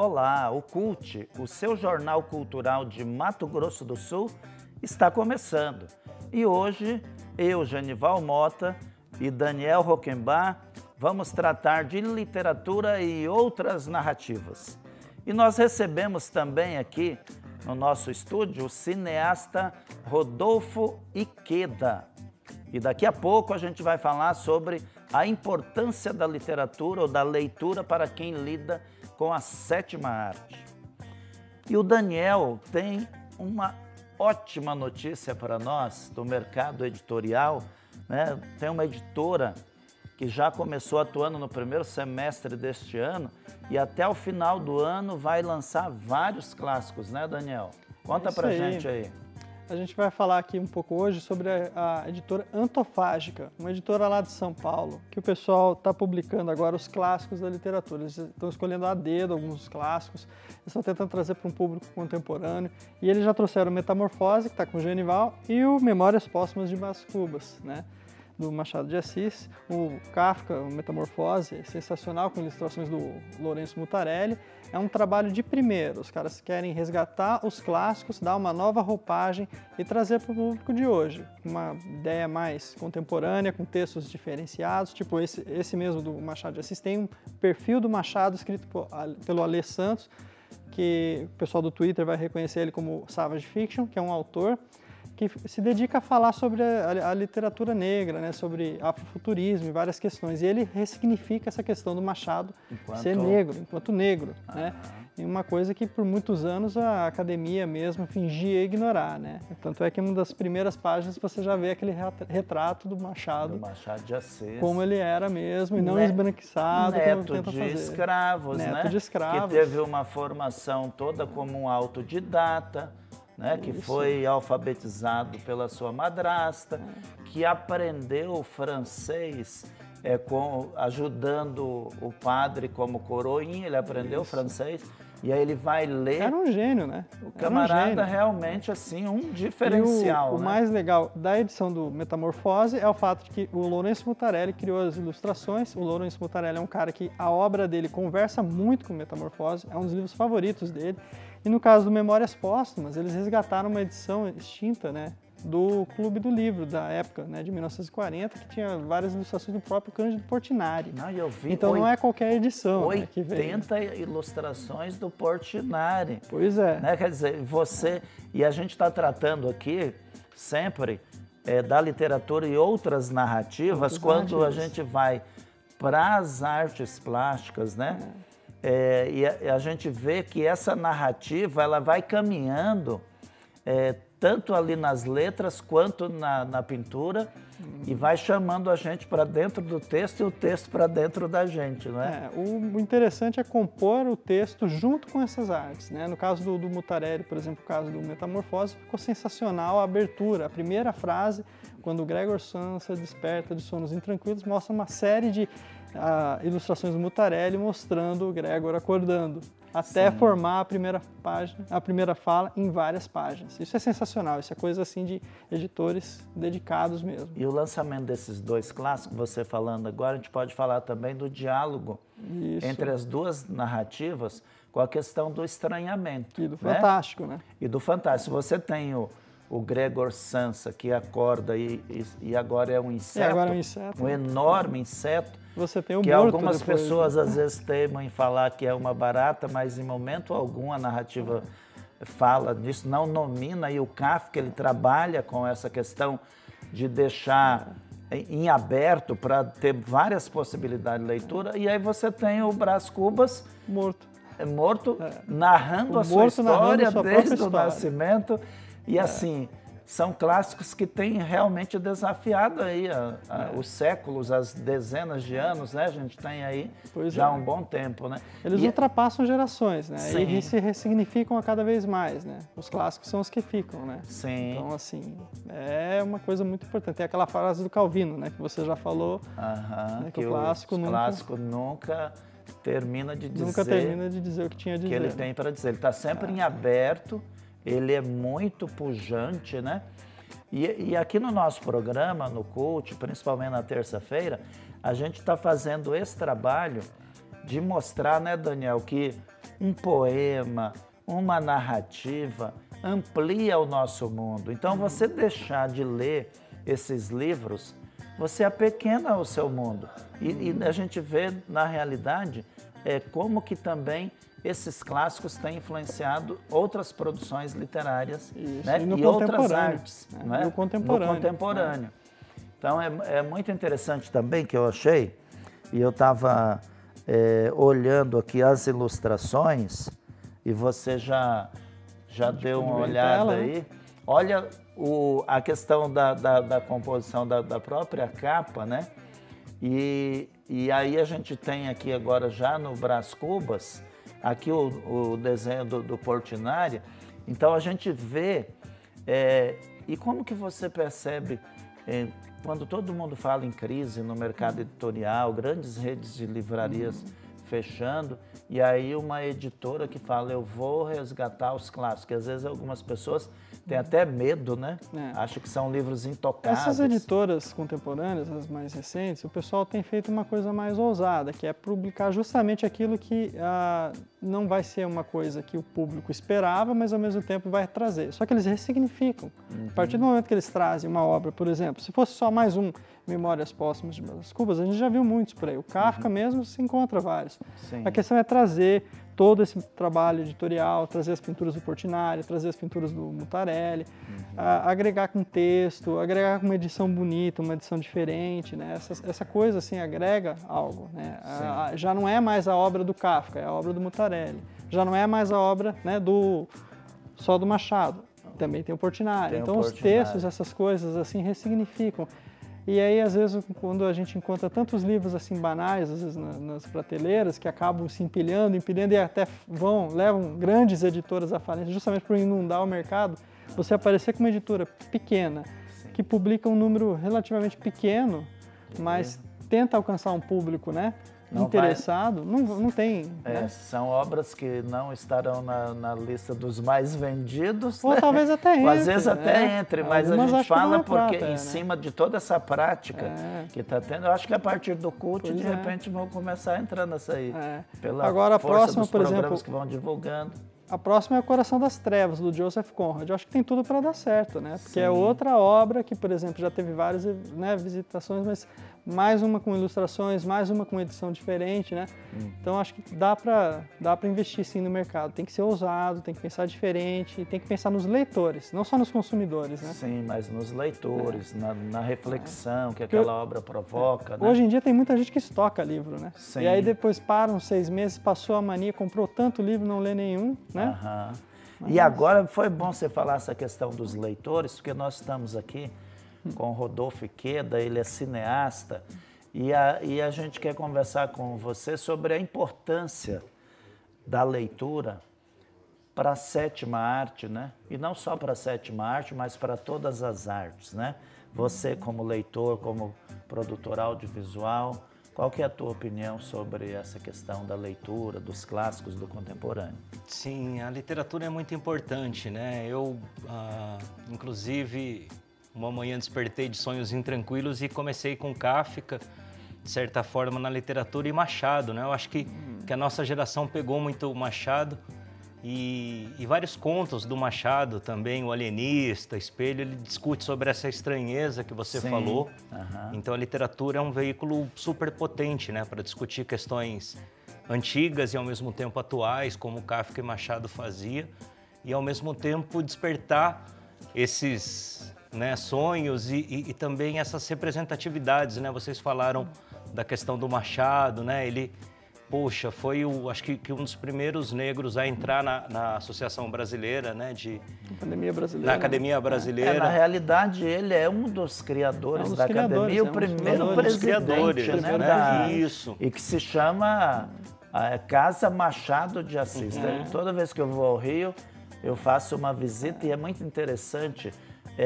Olá, o CULT, o seu jornal cultural de Mato Grosso do Sul, está começando. E hoje, eu, Genival Mota e Daniel Rockenbach, vamos tratar de literatura e outras narrativas. E nós recebemos também aqui no nosso estúdio o cineasta Rodolfo Ikeda. E daqui a pouco a gente vai falar sobre a importância da literatura ou da leitura para quem lida com a sétima arte. E o Daniel tem uma ótima notícia para nós do mercado editorial, né? Tem uma editora que já começou atuando no primeiro semestre deste ano e até o final do ano vai lançar vários clássicos, né, Daniel? Conta pra gente aí. A gente vai falar aqui um pouco hoje sobre a editora Antofágica, uma editora lá de São Paulo, que o pessoal está publicando agora os clássicos da literatura. Eles estão escolhendo a dedo alguns clássicos, eles estão tentando trazer para um público contemporâneo. E eles já trouxeram Metamorfose, que está com o Genival, e o Memórias Póstumas de Brás Cubas, né? Do Machado de Assis, o Kafka, o Metamorfose, é sensacional, com ilustrações do Lourenço Mutarelli. É um trabalho de primeiro, os caras querem resgatar os clássicos, dar uma nova roupagem e trazer para o público de hoje. Uma ideia mais contemporânea, com textos diferenciados, tipo esse mesmo do Machado de Assis. Tem um perfil do Machado escrito pelo Alê Santos, que o pessoal do Twitter vai reconhecer ele como Savage Fiction, que é um autor que se dedica a falar sobre a literatura negra, né, sobre afrofuturismo e várias questões. E ele ressignifica essa questão do Machado ser negro, enquanto negro, né? E uma coisa que por muitos anos a academia mesmo fingia ignorar, né? Tanto é que em uma das primeiras páginas você já vê aquele retrato do Machado de Assis, como ele era mesmo, e não esbranquiçado, como tenta fazer. Escravos, neto de escravos, que teve uma formação toda como um autodidata, né, que foi alfabetizado pela sua madrasta, que aprendeu francês ajudando o padre como coroinha, ele aprendeu francês, e aí ele vai ler. Era um gênio, né? O camarada realmente, assim, um diferencial. O mais legal da edição do Metamorfose é o fato de que o Lourenço Mutarelli criou as ilustrações. O Lourenço Mutarelli é um cara que a obra dele conversa muito com Metamorfose, é um dos livros favoritos dele. E no caso do Memórias Póstumas, eles resgataram uma edição extinta, né, do Clube do Livro, da época, né, de 1940, que tinha várias ilustrações do próprio Cândido Portinari. Eu vi, então não é qualquer edição 80 né, que veio. ilustrações do Portinari. Pois é. Né? Quer dizer, e a gente está tratando aqui sempre da literatura e outras narrativas, quando a gente vai para as artes plásticas, né? E a gente vê que essa narrativa ela vai caminhando tanto ali nas letras quanto na pintura e vai chamando a gente para dentro do texto e o texto para dentro da gente, não é? O interessante é compor o texto junto com essas artes, né? No caso do Mutarelli, por exemplo, o caso do Metamorfose, ficou sensacional a abertura, a primeira frase, quando o Gregor Samsa desperta de sonos intranquilos, mostra uma série de ilustrações do Mutarelli mostrando o Gregor acordando, até formar a primeira página, a primeira fala em várias páginas. Isso é sensacional, isso é coisa assim de editores dedicados mesmo. E o lançamento desses dois clássicos, você falando agora, a gente pode falar também do diálogo entre as duas narrativas com a questão do estranhamento. E do fantástico, né? E do fantástico. Você tem o Gregor Samsa, que acorda e agora é um inseto, um enorme inseto, você tem o que morto algumas depois, pessoas às vezes temem falar que é uma barata, mas em momento algum a narrativa fala disso, não nomina, e o Kafka ele trabalha com essa questão de deixar em aberto para ter várias possibilidades de leitura, e aí você tem o Brás Cubas morto narrando a sua história desde o nascimento, e assim, são clássicos que têm realmente desafiado aí os séculos, as dezenas de anos, né? A gente tem aí já há um bom tempo, né? Eles ultrapassam gerações, né? Sim. E se ressignificam a cada vez mais, né? Os clássicos são os que ficam, né? Sim. Então, assim, é uma coisa muito importante. Tem aquela frase do Calvino, né? Que você já falou, né? que o clássico nunca termina de dizer... Nunca termina de dizer o que tinha a dizer. Que ele tem para dizer. Ele está sempre em aberto. Ele é muito pujante, né? E aqui no nosso programa, no CULT, principalmente na terça-feira, a gente está fazendo esse trabalho de mostrar, né, Daniel, que um poema, uma narrativa, amplia o nosso mundo. Então, você deixar de ler esses livros, você apequena o seu mundo. E a gente vê, na realidade, como que também esses clássicos têm influenciado outras produções literárias, né? E outras artes, né? No contemporâneo. Então, é muito interessante também que eu achei, e eu estava olhando aqui as ilustrações, e você já deu uma olhada aí. Olha a questão da composição da própria capa, né? E aí a gente tem aqui agora já no Brás Cubas, aqui o desenho do Portinari. Então a gente vê, e como que você percebe, quando todo mundo fala em crise no mercado editorial, grandes redes de livrarias fechando, e aí uma editora que fala, eu vou resgatar os clássicos, que às vezes algumas pessoas têm até medo, né? Acham que são livros intocáveis. Essas editoras contemporâneas, as mais recentes, o pessoal tem feito uma coisa mais ousada, que é publicar justamente aquilo que não vai ser uma coisa que o público esperava, mas ao mesmo tempo vai trazer. Só que eles ressignificam. A partir do momento que eles trazem uma obra, por exemplo, se fosse só mais um Memórias Póstumas de Brás Cubas, a gente já viu muitos por aí. O Kafka mesmo se encontra vários. Sim. A questão é trazer todo esse trabalho editorial, trazer as pinturas do Portinari, trazer as pinturas do Mutarelli, agregar com texto, agregar com uma edição bonita, uma edição diferente, né? Essa coisa assim agrega algo, né? Já não é mais a obra do Kafka, é a obra do Mutarelli. Já não é mais a obra, né, só do Machado. Também tem o Portinari. Então os textos, essas coisas assim ressignificam. E aí, às vezes, quando a gente encontra tantos livros assim banais, às vezes nas prateleiras, que acabam se empilhando e até levam grandes editoras à falência, justamente por inundar o mercado, você aparecer com uma editora pequena, que publica um número relativamente pequeno, mas tenta alcançar um público, né, interessado, não tem. Né? São obras que não estarão na lista dos mais vendidos. Ou né? talvez até entre. Às vezes até entre, mas algumas a gente fala porque em cima de toda essa prática que está tendo, eu acho que a partir do CUT, de repente, vão começar a entrar nessa aí. Pela Agora, a força próxima, dos por programas exemplo, que vão divulgando. A próxima é O Coração das Trevas, do Joseph Conrad. Eu acho que tem tudo para dar certo, né? Porque é outra obra que, por exemplo, já teve várias, né, visitações, mas mais uma com ilustrações, mais uma com edição diferente, né? Então acho que dá para investir sim no mercado. Tem que ser ousado, tem que pensar diferente, tem que pensar nos leitores, não só nos consumidores, né? Sim, mas nos leitores, na reflexão que aquela obra provoca, né? Hoje em dia tem muita gente que estoca livro, né? Sim. E aí depois param 6 meses, passou a mania, comprou tanto livro, não lê nenhum, né? E agora foi bom você falar essa questão dos leitores, porque nós estamos aqui com o Rodolfo Iqueda, ele é cineasta, e a gente quer conversar com você sobre a importância da leitura para a sétima arte, né? E não só para a sétima arte, mas para todas as artes, né? Você como leitor, como produtor audiovisual, qual que é a tua opinião sobre essa questão da leitura, dos clássicos do contemporâneo? Sim, a literatura é muito importante, né? Eu, inclusive, uma manhã despertei de sonhos intranquilos e comecei com Kafka, de certa forma, na literatura e Machado, né? Eu acho que a nossa geração pegou muito o Machado e vários contos do Machado também, o Alienista, Espelho, ele discute sobre essa estranheza que você falou. Então a literatura é um veículo super potente, né, para discutir questões antigas e ao mesmo tempo atuais, como Kafka e Machado fazia, e ao mesmo tempo despertar esses, né, sonhos e também essas representatividades, né? Vocês falaram da questão do Machado, né? Ele, poxa, foi acho que um dos primeiros negros a entrar na Associação Brasileira, né? Academia Brasileira. Na Academia Brasileira. Na realidade, ele é um dos criadores da academia, o primeiro presidente, né? Isso. E que se chama Casa Machado de Assis. Toda vez que eu vou ao Rio, eu faço uma visita e é muito interessante.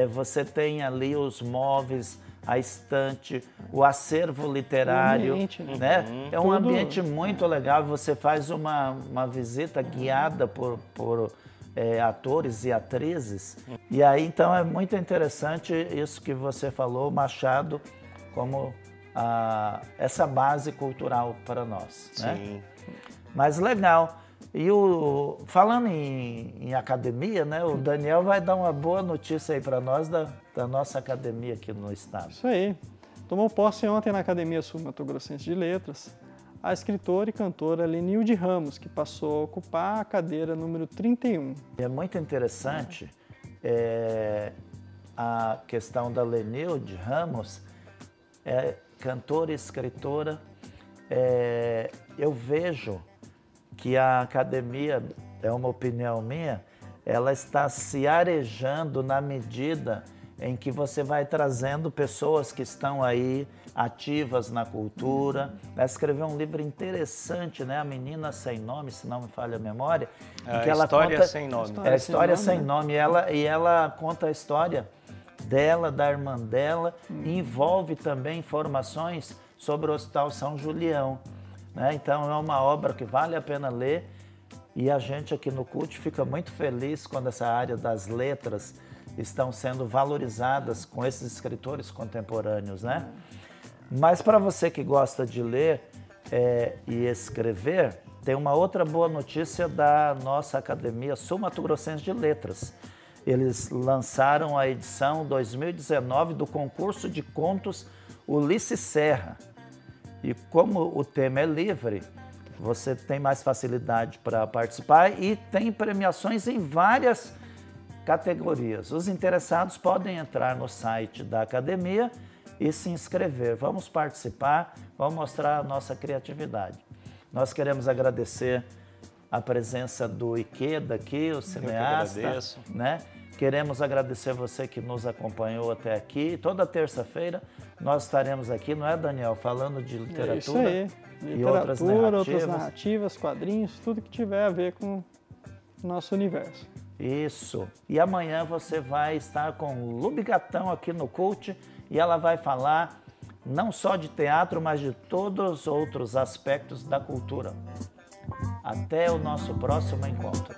Você tem ali os móveis, a estante, o acervo literário, ambiente, né? É um ambiente muito legal. Você faz uma visita guiada por atores e atrizes. E aí, então, é muito interessante isso que você falou, Machado, como essa base cultural para nós, né? Sim. Mas legal. E falando em academia, né, o Daniel vai dar uma boa notícia aí para nós da nossa academia aqui no estado. Isso aí. Tomou posse ontem na Academia Sul-Mato Grossense de Letras a escritora e cantora Lenilde Ramos, que passou a ocupar a cadeira número 31. É muito interessante a questão da Lenilde Ramos, cantora e escritora. Eu vejo que a academia, é uma opinião minha, ela está se arejando na medida em que você vai trazendo pessoas que estão aí ativas na cultura. Ela escreveu um livro interessante, né? A Menina Sem Nome, se não me falha a memória. A História Sem Nome. A História Sem Nome. E ela conta a história dela, da irmã dela, e envolve também informações sobre o Hospital São Julião. Né? Então é uma obra que vale a pena ler, e a gente aqui no CUT fica muito feliz quando essa área das letras estão sendo valorizadas com esses escritores contemporâneos, né? Mas para você que gosta de ler e escrever, tem uma outra boa notícia da nossa Academia Sul-Mato Grossense de Letras. Eles lançaram a edição 2019 do concurso de contos Ulisses Serra. E como o tema é livre, você tem mais facilidade para participar e tem premiações em várias categorias. Os interessados podem entrar no site da academia e se inscrever. Vamos participar, vamos mostrar a nossa criatividade. Nós queremos agradecer a presença do Ikeda aqui, o cineasta. Eu que agradeço. Né? Queremos agradecer você que nos acompanhou até aqui. Toda terça-feira nós estaremos aqui, não é, Daniel? Falando de literatura. É isso aí. Literatura, outras narrativas, quadrinhos, tudo que tiver a ver com o nosso universo. Isso. E amanhã você vai estar com Lubi Gatão aqui no CUT e ela vai falar não só de teatro, mas de todos os outros aspectos da cultura. Até o nosso próximo encontro.